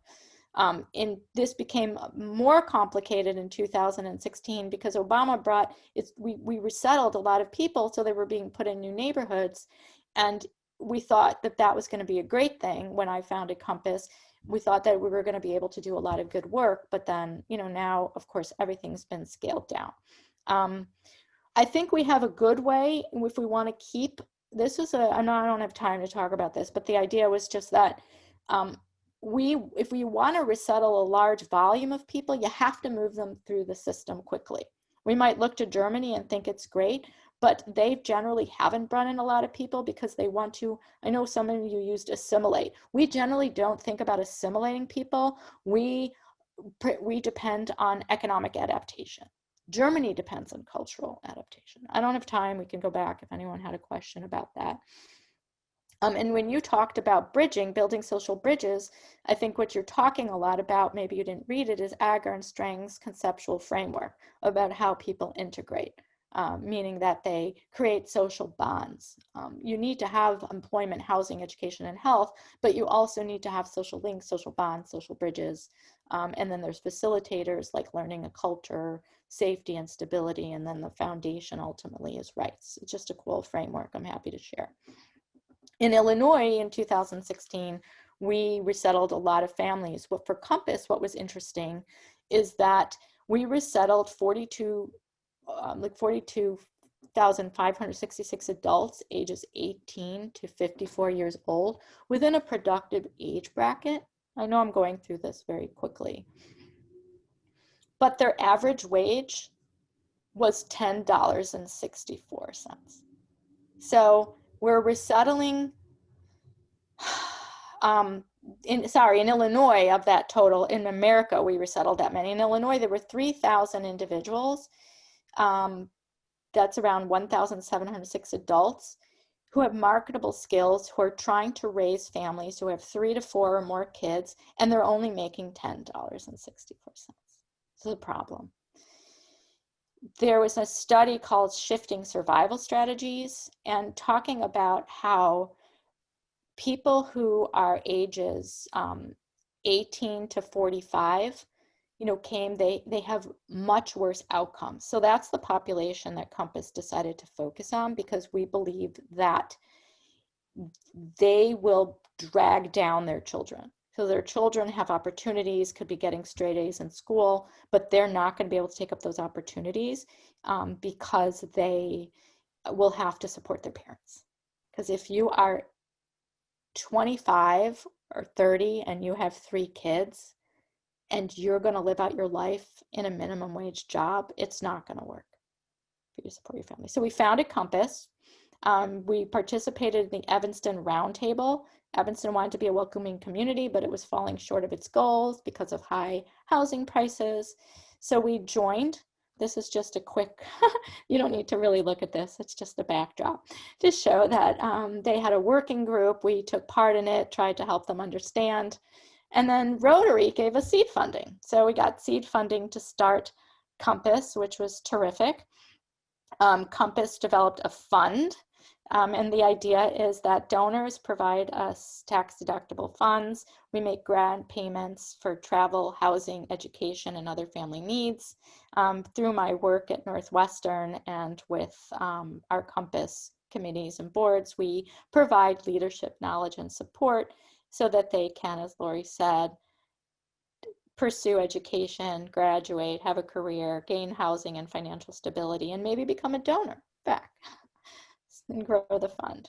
And this became more complicated in 2016 because Obama brought, we resettled a lot of people, so they were being put in new neighborhoods. And we thought that that was going to be a great thing. When I founded Compass, we thought that we were going to be able to do a lot of good work, but then, now, of course, everything's been scaled down. I think we have a good way if we want to keep, I don't have time to talk about this, but the idea was just that if we want to resettle a large volume of people, you have to move them through the system quickly. We might look to Germany and think it's great, but they generally haven't brought in a lot of people because they want to, I know some of you used assimilate. We generally don't think about assimilating people. We depend on economic adaptation. Germany depends on cultural adaptation. I don't have time. We can go back if anyone had a question about that. And when you talked about bridging, building social bridges, I think what you're talking a lot about, maybe you didn't read it, is Agar and Strang's conceptual framework about how people integrate, meaning that they create social bonds. You need to have employment, housing, education, and health, but you also need to have social links, social bonds, social bridges. And then there's facilitators like learning a culture, safety and stability, and then the foundation ultimately is rights. It's just a cool framework I'm happy to share. In Illinois in 2016, we resettled a lot of families. But for Compass, what was interesting is that we resettled 42,566 adults ages 18 to 54 years old within a productive age bracket. I know I'm going through this very quickly, but their average wage was $10.64. So we're resettling, in Illinois, of that total, in America, we resettled that many. In Illinois, there were 3,000 individuals. That's around 1,706 adults who have marketable skills, who are trying to raise families, who have 3 to 4 or more kids, and they're only making $10.64. This is a problem. There was a study called Shifting Survival Strategies, and talking about how people who are ages 18 to 45, they have much worse outcomes. So that's the population that Compass decided to focus on, because we believe that they will drag down their children. So their children have opportunities, could be getting straight A's in school, but they're not going to be able to take up those opportunities because they will have to support their parents. Because if you are 25 or 30 and you have 3 kids and you're going to live out your life in a minimum wage job, it's not going to work for you to support your family. So we founded Compass. We participated in the Evanston Roundtable. Evanston wanted to be a welcoming community, but it was falling short of its goals because of high housing prices. So we joined. This is just a quick, you don't need to really look at this. It's just a backdrop to show that they had a working group. We took part in it, tried to help them understand. And then Rotary gave us seed funding. So we got seed funding to start Compass, which was terrific. Compass developed a fund. And the idea is that donors provide us tax-deductible funds. We make grant payments for travel, housing, education, and other family needs. Through my work at Northwestern and with our Compass committees and boards, we provide leadership, knowledge, and support so that they can, as Lori said, pursue education, graduate, have a career, gain housing and financial stability, and maybe become a donor back and grow the fund.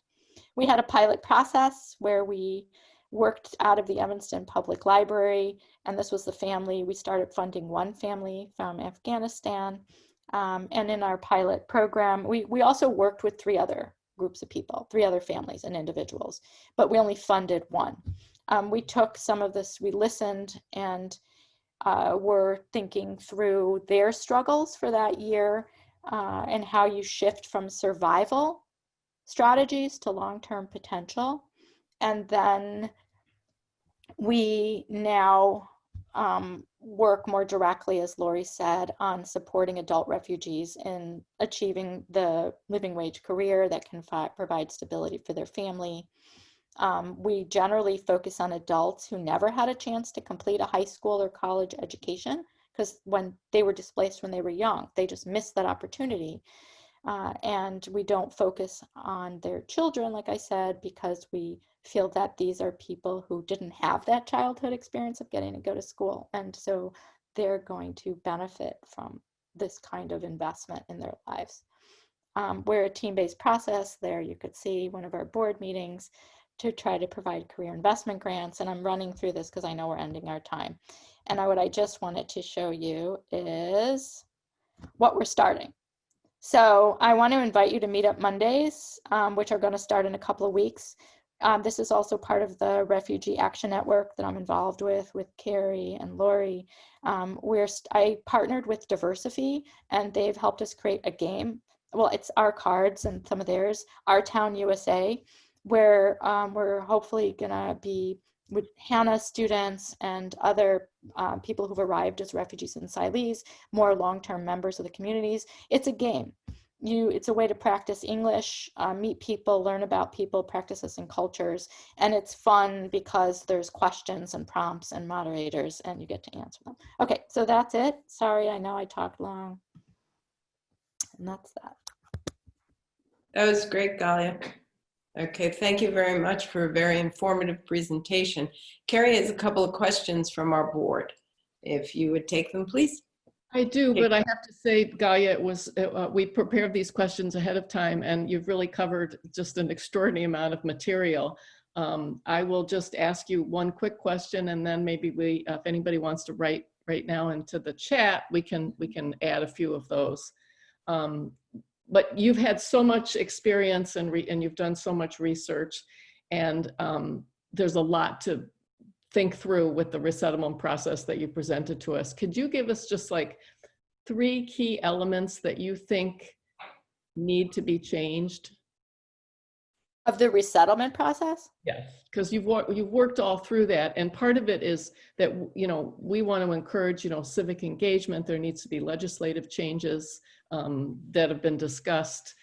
We had a pilot process where we worked out of the Evanston Public Library, and this was the family. We started funding one family from Afghanistan, and in our pilot program, we also worked with 3 other groups of people, 3 other families and individuals, but we only funded one. We took some of this, we listened, and were thinking through their struggles for that year and how you shift from survival strategies to long-term potential. And then we now work more directly, as Lori said, on supporting adult refugees in achieving the living wage career that can provide stability for their family. We generally focus on adults who never had a chance to complete a high school or college education because when they were displaced when they were young, they just missed that opportunity. And we don't focus on their children, like I said, because we feel that these are people who didn't have that childhood experience of getting to go to school. And so they're going to benefit from this kind of investment in their lives. We're a team-based process. There you could see one of our board meetings to try to provide career investment grants. And I'm running through this because I know we're ending our time. And what I just wanted to show you is what we're starting. So I want to invite you to meet up Mondays, which are going to start in a couple of weeks. This is also part of the Refugee Action Network that I'm involved with Carrie and Lori. I partnered with Diversify, and they've helped us create a game. Well, it's our cards and some of theirs, Our Town USA, where we're hopefully going to be with Hannah students and other people who've arrived as refugees and asylees, more long-term members of the communities. It's a game. It's a way to practice English, meet people, learn about people, practices and cultures. And it's fun because there's questions and prompts and moderators and you get to answer them. Okay, so that's it. Sorry, I know I talked long. And that's that. That was great, Galya. Okay, thank you very much for a very informative presentation. Carrie has a couple of questions from our board. If you would take them, please. I do, but I have to say, Galya, we prepared these questions ahead of time, and you've really covered just an extraordinary amount of material. I will just ask you one quick question, and then maybe if anybody wants to write right now into the chat, we can add a few of those. But you've had so much experience and you've done so much research, and there's a lot to think through with the resettlement process that you presented to us. Could you give us just like 3 key elements that you think need to be changed? Of the resettlement process? Yes, because you've worked all through that, and part of it is that we want to encourage civic engagement. There needs to be legislative changes that have been discussed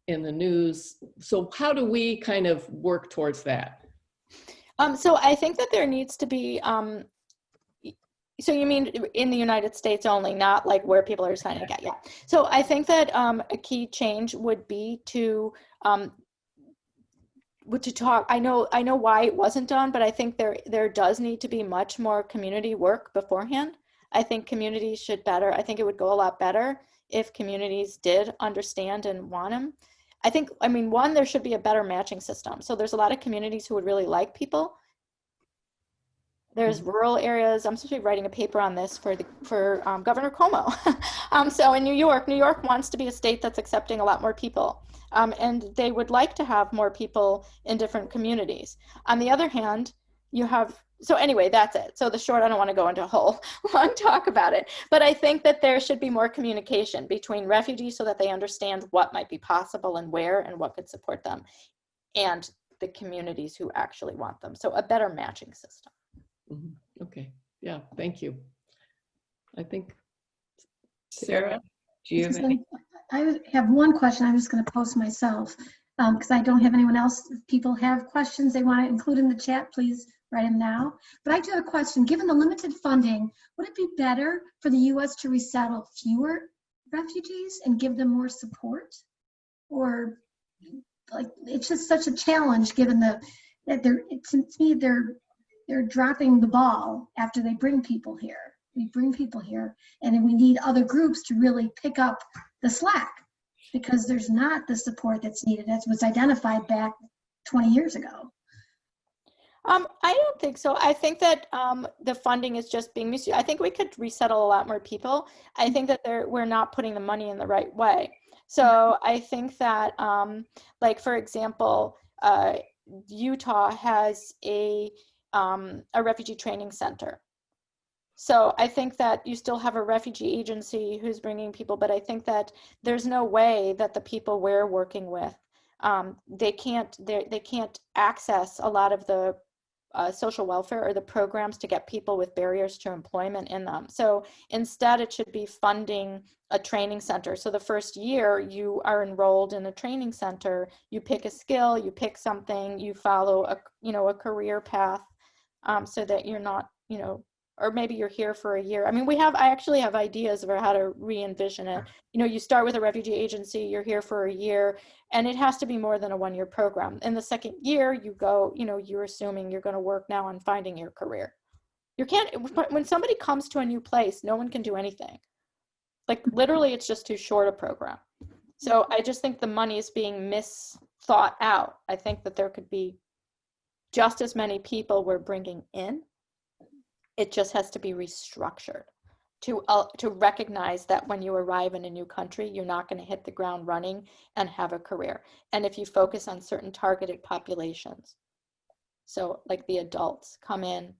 in the news. So how do we kind of work towards that? So I think that there needs to be, so you mean in the United States only, not like where people are signing to get, yeah. So I think that a key change would be to talk, I know why it wasn't done, but I think there does need to be much more community work beforehand. I think communities should better, I think it would go a lot better if communities did understand and want them. I mean, one, there should be a better matching system. So there's a lot of communities who would really like people. There's rural areas. I'm supposed to be writing a paper on this for Governor Cuomo. So in New York wants to be a state that's accepting a lot more people. And they would like to have more people in different communities. On the other hand, you have So anyway, that's it. So the short, I don't want to go into a whole long talk about it, but I think that there should be more communication between refugees so that they understand what might be possible and where and what could support them, and the communities who actually want them. So a better matching system. Okay, yeah, thank you. I think, Sarah, do you have any? I have one question I'm just going to post myself because I don't have anyone else. If people have questions they want to include in the chat, please write them now. But I do have a question. Given the limited funding, would it be better for the U.S. to resettle fewer refugees and give them more support? Or like it's just such a challenge given that to me they're dropping the ball after they bring people here. We bring people here, and then we need other groups to really pick up the slack because there's not the support that's needed. That was identified back 20 years ago. I don't think so. I think that the funding is just being misused. I think we could resettle a lot more people. I think that we're not putting the money in the right way. So I think that, like for example, Utah has a refugee training center. So I think that you still have a refugee agency who's bringing people, but I think that there's no way that the people we're working with, they can't access a lot of the social welfare or the programs to get people with barriers to employment in them. So instead it should be funding a training center. So the first year you are enrolled in a training center, you pick a skill, you pick something, you follow a career path so that you're not, or maybe you're here for a year. I mean, I actually have ideas about how to re-envision it. You start with a refugee agency, you're here for a year, and it has to be more than a one-year program. In the second year, you go, you're assuming you're going to work now on finding your career. When somebody comes to a new place, no one can do anything. Like literally, it's just too short a program. So I just think the money is being misthought out. I think that there could be just as many people we're bringing in. It just has to be restructured to recognize that when you arrive in a new country, you're not going to hit the ground running and have a career. And if you focus on certain targeted populations, so like the adults, come in,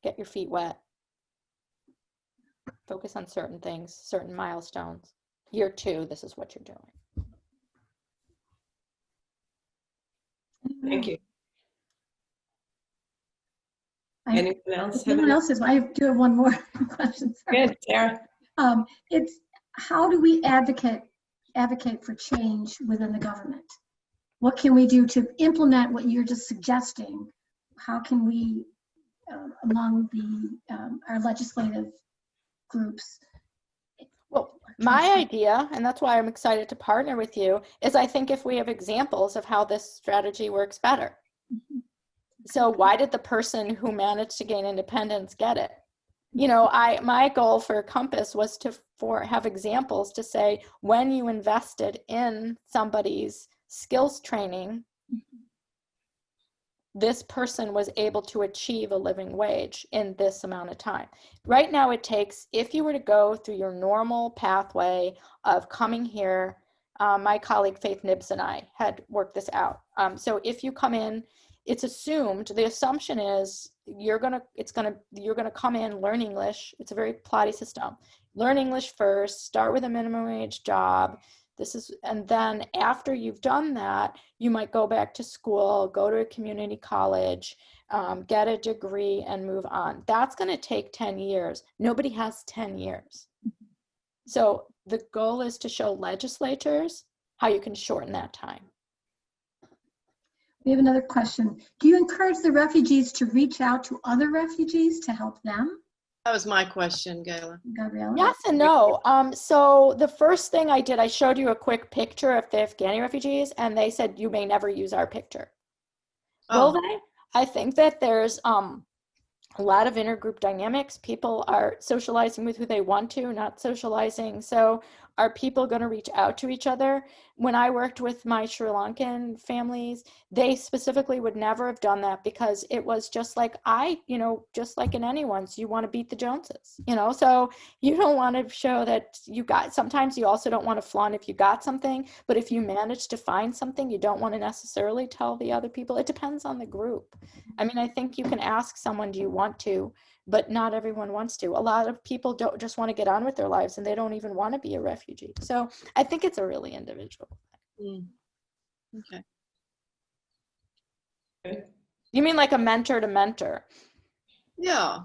get your feet wet, focus on certain things, certain milestones. Year 2, this is what you're doing. Thank you. Anyone else? I do have one more question. Sorry. Good, Sarah. It's how do we advocate for change within the government? What can we do to implement what you're just suggesting? How can we, among our legislative groups? Well, my idea, and that's why I'm excited to partner with you, is I think if we have examples of how this strategy works better. Mm-hmm. So why did the person who managed to gain independence get it? My goal for Compass was to have examples to say when you invested in somebody's skills training, this person was able to achieve a living wage in this amount of time. Right now it takes, if you were to go through your normal pathway of coming here, my colleague Faith Nibbs and I had worked this out. So if you come in, it's assumed, the assumption is you're gonna come in, learn English. It's a very plotty system. Learn English first, start with a minimum wage job. And then after you've done that, you might go back to school, go to a community college, get a degree and move on. That's gonna take 10 years. Nobody has 10 years. So the goal is to show legislatures how you can shorten that time. We have another question. Do you encourage the refugees to reach out to other refugees to help them? That was my question, Gayla. Gabriella? Yes and no. So the first thing I did, I showed you a quick picture of the Afghani refugees, and they said, you may never use our picture. Oh. Will they? I think that there's a lot of intergroup dynamics. People are socializing with who they want to, not socializing. So Are people going to reach out to each other? When I worked with my Sri Lankan families, they specifically would never have done that because it was just like just like in anyone's, you want to beat the Joneses, so you don't want to show that you got, sometimes you also don't want to flaunt if you got something, but if you manage to find something, you don't want to necessarily tell the other people. It depends on the group. I mean, I think you can ask someone, do you want to? But not everyone wants to. A lot of people don't just want to get on with their lives and they don't even want to be a refugee. So I think it's a really individual thing. Okay. You mean like a mentor to mentor? Yeah.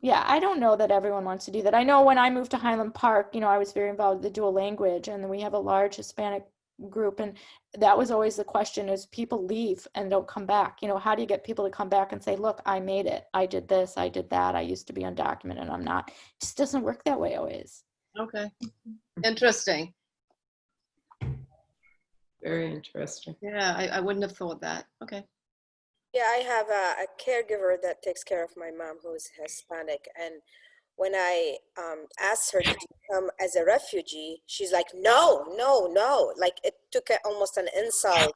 Yeah, I don't know that everyone wants to do that. I know when I moved to Highland Park, I was very involved with the dual language, and we have a large Hispanic group, and that was always the question, is people leave and don't come back. How do you get people to come back and say, look, I made it, I did this, I did that, I used to be undocumented and I'm not. It just doesn't work that way always. Okay. Interesting. Very interesting. Yeah, I wouldn't have thought that. Okay. Yeah, I have a caregiver that takes care of my mom who's Hispanic. And when I asked her to come as a refugee, she's like, no, no, no. Like it took almost an insult.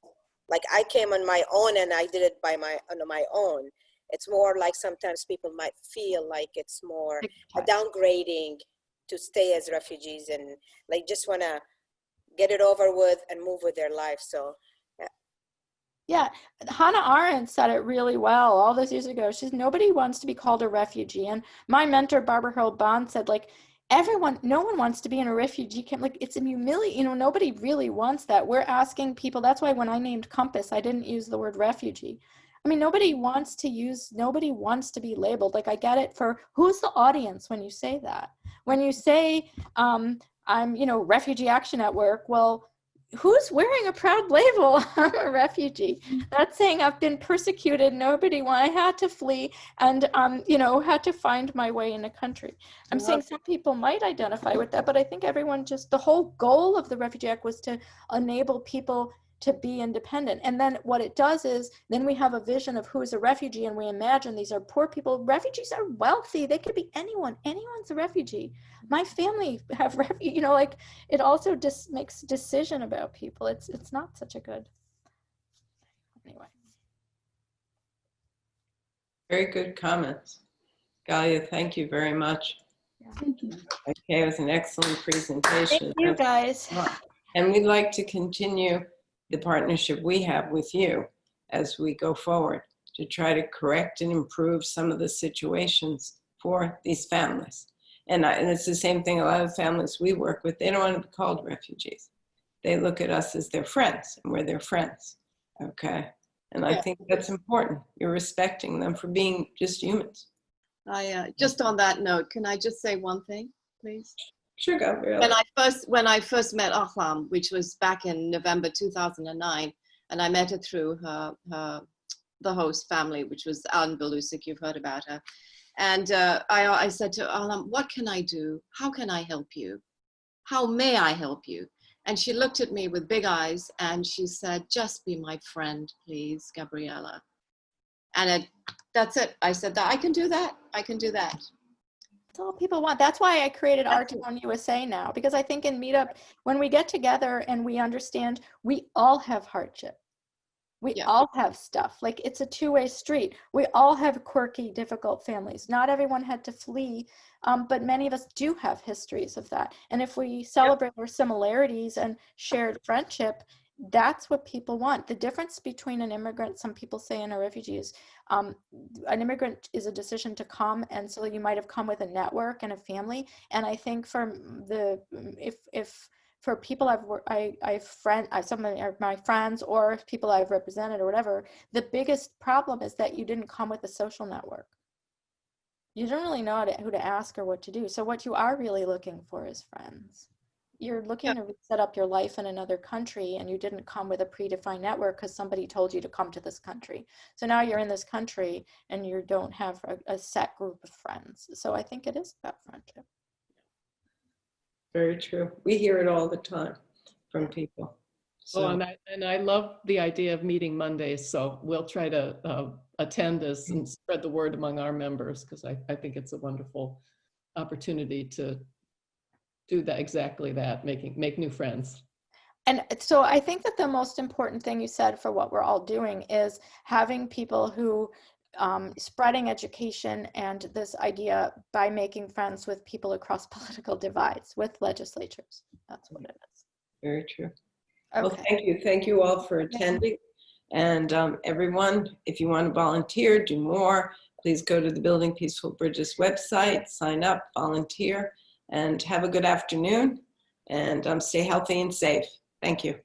Like I came on my own and I did it on my own. It's more like sometimes people might feel like it's more a downgrading to stay as refugees and like just want to get it over with and move with their life. So yeah, Hannah Arendt said it really well all those years ago. She said, nobody wants to be called a refugee. And my mentor, Barbara Harold Bond, said, like, no one wants to be in a refugee camp. Like, it's humiliating, nobody really wants that. We're asking people, that's why when I named Compass, I didn't use the word refugee. I mean, nobody wants to be labeled. Like, I get it for who's the audience when you say that. When you say, I'm, Refugee Action Network, well, who's wearing a proud label? I'm a refugee. That's saying I've been persecuted. I had to flee and, had to find my way in a country. I'm saying some people might identify with that, but I think everyone the whole goal of the Refugee Act was to enable people to be independent. And then what it does is then we have a vision of who is a refugee and we imagine these are poor people. Refugees are wealthy. They could be anyone. Anyone's a refugee. My family have like it also just makes decision about people. It's not such a good, anyway. Very good comments. Galya, thank you very much. Thank you. Okay, it was an excellent presentation. Thank you guys. And we'd like to continue the partnership we have with you as we go forward to try to correct and improve some of the situations for these families. And it's the same thing, a lot of families we work with, they don't want to be called refugees. They look at us as their friends, and we're their friends, okay? And I think that's important. You're respecting them for being just humans. Just on that note, can I just say one thing, please? Sure, Gabrielle. When I first met Ahlam, which was back in November 2009, and I met her through the host family, which was Alan Belusik, you've heard about her. And I said to Ahlam, what can I do? How can I help you? How may I help you? And she looked at me with big eyes and she said, just be my friend, please, Gabriella. And that's it. I said that I can do that. I can do that. That's all people want. That's why I created Our Town USA now, because I think in Meetup, when we get together and we understand we all have hardship. We all have stuff. Like it's a two-way street. We all have quirky, difficult families. Not everyone had to flee, but many of us do have histories of that. And if we celebrate our similarities and shared friendship, that's what people want. The difference between an immigrant, some people say, and a refugee is an immigrant is a decision to come, and so you might have come with a network and a family. And I think for for people some of my friends or people I've represented or whatever, the biggest problem is that you didn't come with a social network. You don't really know who to ask or what to do. So what you are really looking for is friends. You're looking to set up your life in another country, and you didn't come with a predefined network because somebody told you to come to this country. So now you're in this country and you don't have a set group of friends. So I think it is about friendship. Very true. We hear it all the time from people. So. Well, and I love the idea of meeting Mondays, so we'll try to attend this and spread the word among our members, because I think it's a wonderful opportunity to do that, exactly that, make new friends. And so I think that the most important thing you said for what we're all doing is having people who spreading education and this idea by making friends with people across political divides, with legislatures. That's what it is. Very true. Okay. Well, thank you. Thank you all for attending. And everyone, if you want to volunteer, do more, please go to the Building Peaceful Bridges website, sign up, volunteer, and have a good afternoon. And stay healthy and safe. Thank you.